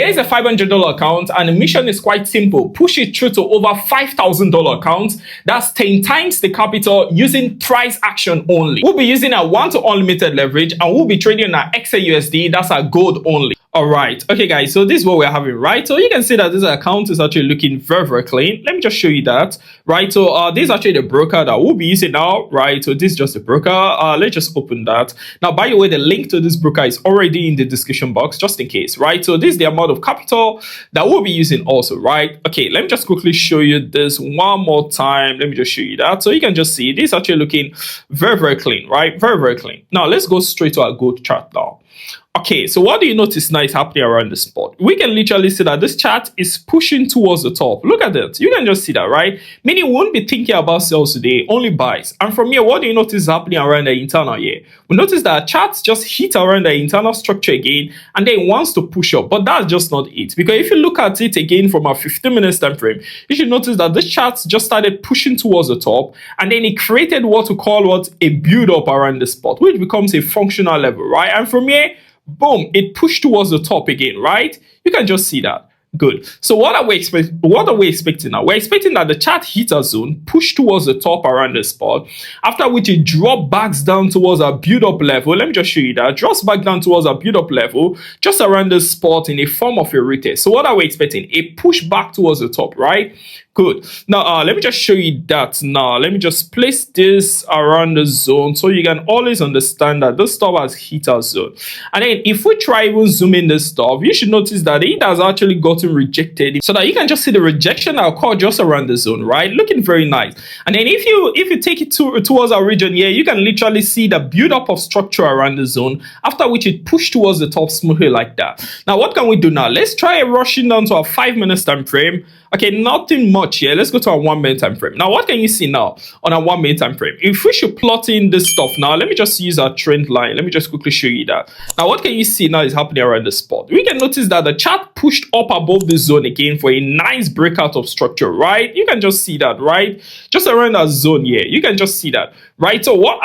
Here's a $500 account, and the mission is quite simple. Push it through to over $5,000 account. That's 10 times the capital using price action only. We'll be using a 1 to unlimited leverage, and we'll be trading our XAUSD. That's our gold only. All right, okay guys, so this is what we're having, right? So you can see that this account is actually looking very, very clean. Let me just show you that, right? So this is actually the broker that we'll be using now, right? So this is just the broker. Let's just open that. Now, by the way, the link to this broker is already in the description box, just in case, right? So this is the amount of capital that we'll be using also, right? Okay, let me just quickly show you this one more time. Let me just show you that. So you can just see this is actually looking very, very clean, right? Very, very clean. Now, let's go straight to our gold chart now. Okay, so what do you notice now is happening around the spot? We can literally see that this chart is pushing towards the top. Look at that. You can just see that, right? Meaning we won't be thinking about sells today, only buys. And from here, what do you notice is happening around the internal here? We notice that charts just hit around the internal structure again, and then it wants to push up. But that's just not it. Because if you look at it again from a 15-minute time frame, you should notice that this chart just started pushing towards the top, and then it created what we call a build-up around the spot, which becomes a functional level, right? And from here, boom, it pushed towards the top again, right? You can just see that. Good. So what are we expecting now? We're expecting that the chart hit a zone, push towards the top around the spot, after which it drop back down towards our build-up level. Let me just show you that. Drops back down towards our build-up level, just around the spot in a form of a retest. So what are we expecting? A push back towards the top, right? Good. Now, let me just show you that now. Let me just place this around the zone so you can always understand that this stuff has hit our zone. And then if we try even zoom in this stuff, you should notice that it has actually gotten rejected. So that you can just see the rejection that occurred just around the zone, right? Looking very nice. And then if you take it towards our region here, you can literally see the build-up of structure around the zone, after which it pushed towards the top smoothly like that. Now, what can we do now? Let's try rushing down to a 5-minute time frame. Okay, nothing much here. Let's go to our 1-minute time frame. Now, what can you see now on a 1-minute time frame? If we should plot in this stuff now, let me just use our trend line. Let me just quickly show you that. Now, what can you see now is happening around the spot? We can notice that the chart pushed up above the zone again for a nice breakout of structure, right? You can just see that, right? Just around that zone here. You can just see that, right? So what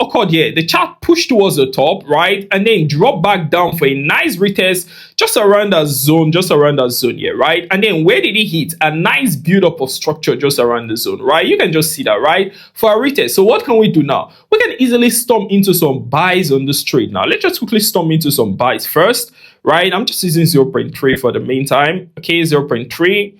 occurred here? The chart pushed towards the top, right? And then dropped back down for a nice retest just around that zone here, right? And then where did it hit? A nice build-up of structure just around the zone, right? You can just see that, right? For a retest. So what can we do now? We can easily storm into some buys on this trade now. Let's just quickly storm into some buys first, right? I'm just using 0.3 for the meantime. Okay, 0.3.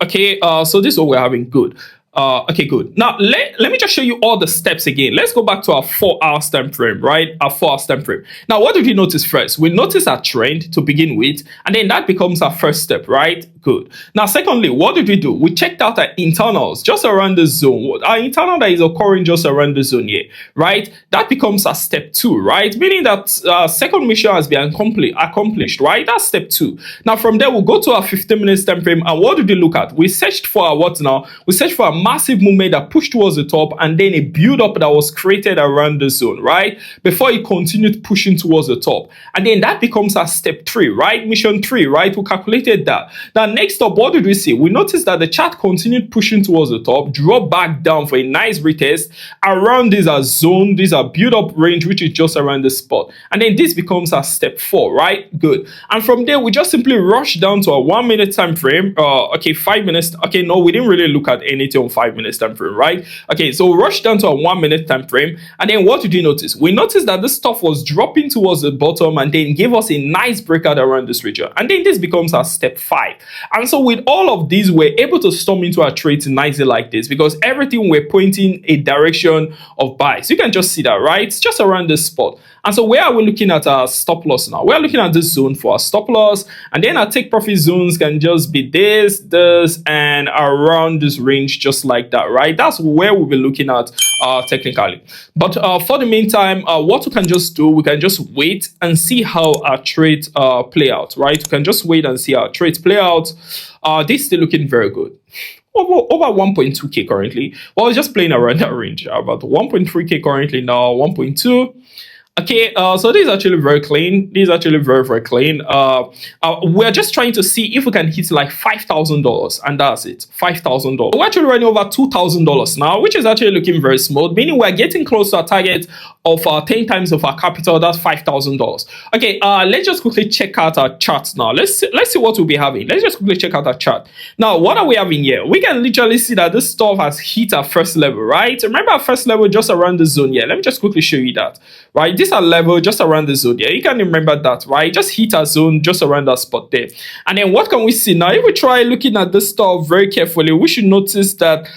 Okay, so this is what we're having. Good. Okay, good. Now let me just show you all the steps again. Let's go back to our 4-hour time frame, right? Our 4-hour time frame. Now, what did we notice first? We noticed our trend to begin with, and then that becomes our first step, right? Good. Now, secondly, what did we do? We checked out our internals just around the zone. Our internal that is occurring just around the zone here, right? That becomes our step 2, right? Meaning that second mission has been accomplished, right? That's step 2. Now, from there, we'll go to our 15-minute time frame, and what did we look at? We searched for our what now? We searched for a massive movement that pushed towards the top, and then a build-up that was created around the zone, right? Before it continued pushing towards the top. And then that becomes our step 3, right? Mission 3, right? We calculated that. Now, next up, what did we see? We noticed that the chart continued pushing towards the top, dropped back down for a nice retest around this zone, this build-up range, which is just around the spot. And then this becomes our step 4, right? Good. And from there, we just simply rush down to a 1-minute time frame. Okay, 5 minutes. Okay, no, we didn't really look at anything on 5 minutes time frame, right? Okay, so we rush down to a 1-minute time frame. And then what did you notice? We noticed that this stuff was dropping towards the bottom and then gave us a nice breakout around this region. And then this becomes our step 5. And so with all of these, we're able to storm into our trades nicely like this because everything we're pointing a direction of buys. You can just see that, right? It's just around this spot. And so where are we looking at our stop loss now? We're looking at this zone for our stop loss. And then our take profit zones can just be this, and around this range just like that, right? That's where we'll be looking at technically. But for the meantime, what we can just do, we can just wait and see how our trades play out, right? We can just wait and see how our trades play out. This is still looking very good. Over 1.2k currently. Well, it's just playing around that range. About 1.3k currently now, 1.2. Okay, so this is actually very clean. This is actually very, very clean. We're just trying to see if we can hit like $5,000, and that's it, $5,000. We're actually running over $2,000 now, which is actually looking very smooth, meaning we're getting close to a target of 10 times of our capital. That's $5,000. Okay, let's just quickly check out our charts now. Let's see what we'll be having. Let's just quickly check out our chart. Now, what are we having here? We can literally see that this stuff has hit our first level, right? Remember our first level just around the zone here. Let me just quickly show you that, right? This is our level just around the zone here. You can remember that, right? Just hit our zone just around that spot there. And then what can we see now? If we try looking at this stuff very carefully, we should notice that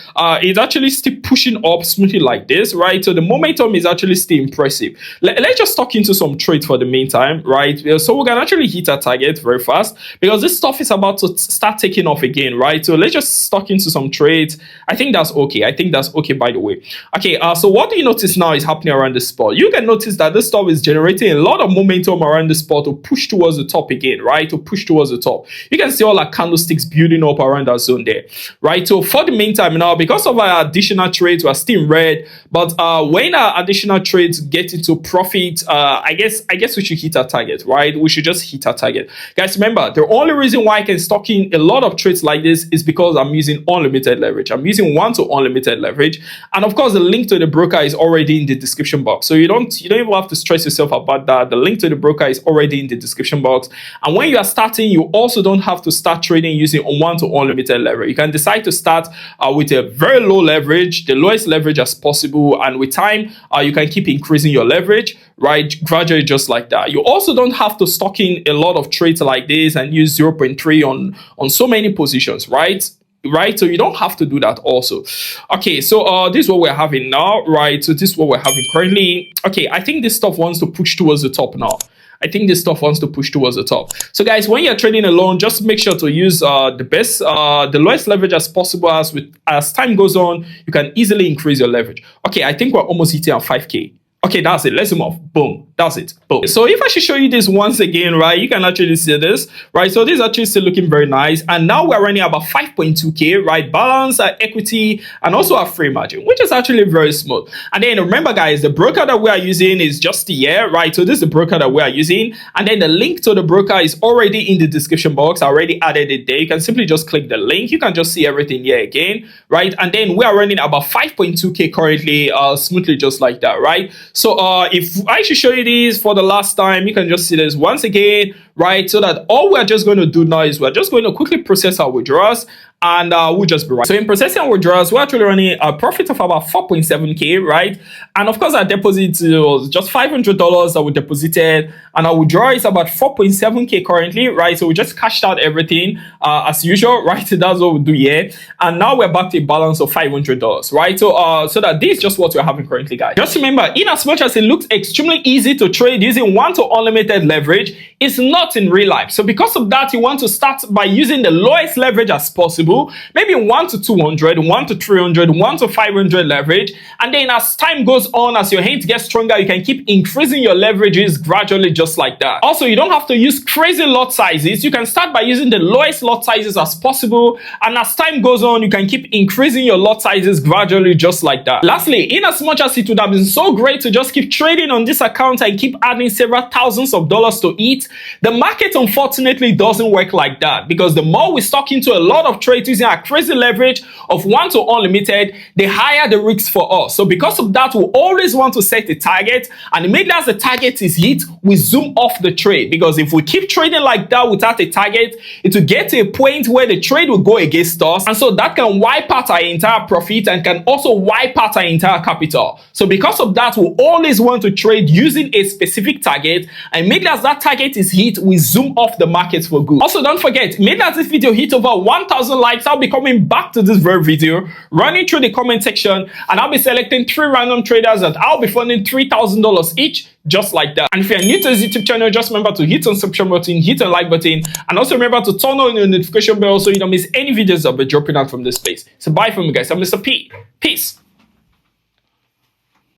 it's actually still pushing up smoothly like this, right? So the momentum is actually still impressive. Let's just talk into some trades for the meantime, right? So we can actually hit our target very fast because this stuff is about to start taking off again, right? So let's just stock into some trades. I think that's okay. I think that's okay, by the way. Okay, so what do you notice now is happening around the spot? You can notice that this stuff is generating a lot of momentum around the spot to push towards the top again, right? To push towards the top. You can see all our candlesticks building up around that zone there, right? So for the meantime now, because of our additional trades, we're still in red, but when our additional trades get into profit, I guess we should hit our target, right? We should just hit our target. Guys, remember, the only reason why I can stock in a lot of trades like this is because I'm using unlimited leverage. I'm using 1 to unlimited leverage. And of course, the link to the broker is already in the description box. So you don't even have to stress yourself about that. The link to the broker is already in the description box. And when you are starting, you also don't have to start trading using 1 to unlimited leverage. You can decide to start with a very low leverage, the lowest leverage as possible. And with time, you can keep increasing your leverage, right? Gradually, just like that. You also don't have to stock in a lot of trades like this and use 0.3 on so many positions, right? So you don't have to do that also. Okay, so this is what we're having now, right? So this is what we're having currently. Okay, I think this stuff wants to push towards the top now. I think this stuff wants to push towards the top. So guys, when you're trading alone, just make sure to use the lowest leverage as possible. As time goes on, you can easily increase your leverage. Okay, I think we're almost hitting our 5K. Okay, that's it. Let's zoom off. Boom. That's it. Boom. So if I should show you this once again, right, you can actually see this, right? So this is actually still looking very nice. And now we're running about 5.2K, right? Balance, equity, and also our free margin, which is actually very smooth. And then remember, guys, the broker that we are using is just here, right? So this is the broker that we are using. And then the link to the broker is already in the description box. I already added it there. You can simply just click the link. You can just see everything here again, right? And then we are running about 5.2K currently, smoothly just like that, right? So if I should show you this for the last time, you can just see this once again, right? So that all we're just going to do now is we're just going to quickly process our withdrawals, and we'll just be right. So in processing our withdrawals, we're actually running a profit of about 4.7K, right? And of course, our deposit was just $500 that we deposited, and our withdrawal is about 4.7K currently, right? So we just cashed out everything as usual, right? That's what we do here. And now we're back to a balance of $500, right? So that this is just what we're having currently, guys. Just remember, in as much as it looks extremely easy to trade using 1 to unlimited leverage, it's not in real life. So because of that, you want to start by using the lowest leverage as possible. Maybe 1 to 200, 1 to 300, 1 to 500 leverage. And then as time goes on, as your hands get stronger, you can keep increasing your leverages gradually just like that. Also, you don't have to use crazy lot sizes. You can start by using the lowest lot sizes as possible. And as time goes on, you can keep increasing your lot sizes gradually just like that. Lastly, in as much as it would have been so great to just keep trading on this account and keep adding several thousands of dollars to it, the market unfortunately doesn't work like that, because the more we stock into a lot of trades using our crazy leverage of 1 to unlimited, the higher the risks for us. So because of that, we always want to set a target, and immediately as the target is hit, we zoom off the trade, because if we keep trading like that without a target, it will get to a point where the trade will go against us, and so that can wipe out our entire profit and can also wipe out our entire capital. So because of that, we always want to trade using a specific target, and immediately as that target is hit, we zoom off the market for good. Also, don't forget, immediately as this video hit over 1,000 likes, I'll be coming back to this very video, running through the comment section, and I'll be selecting 3 random traders that I'll be funding $3,000 each, just like that. And if you're new to this YouTube channel, just remember to hit on subscribe button, hit on like button, and also remember to turn on your notification bell so you don't miss any videos I'll be dropping out from this place. So bye from me, guys. I'm Mr. P. Peace.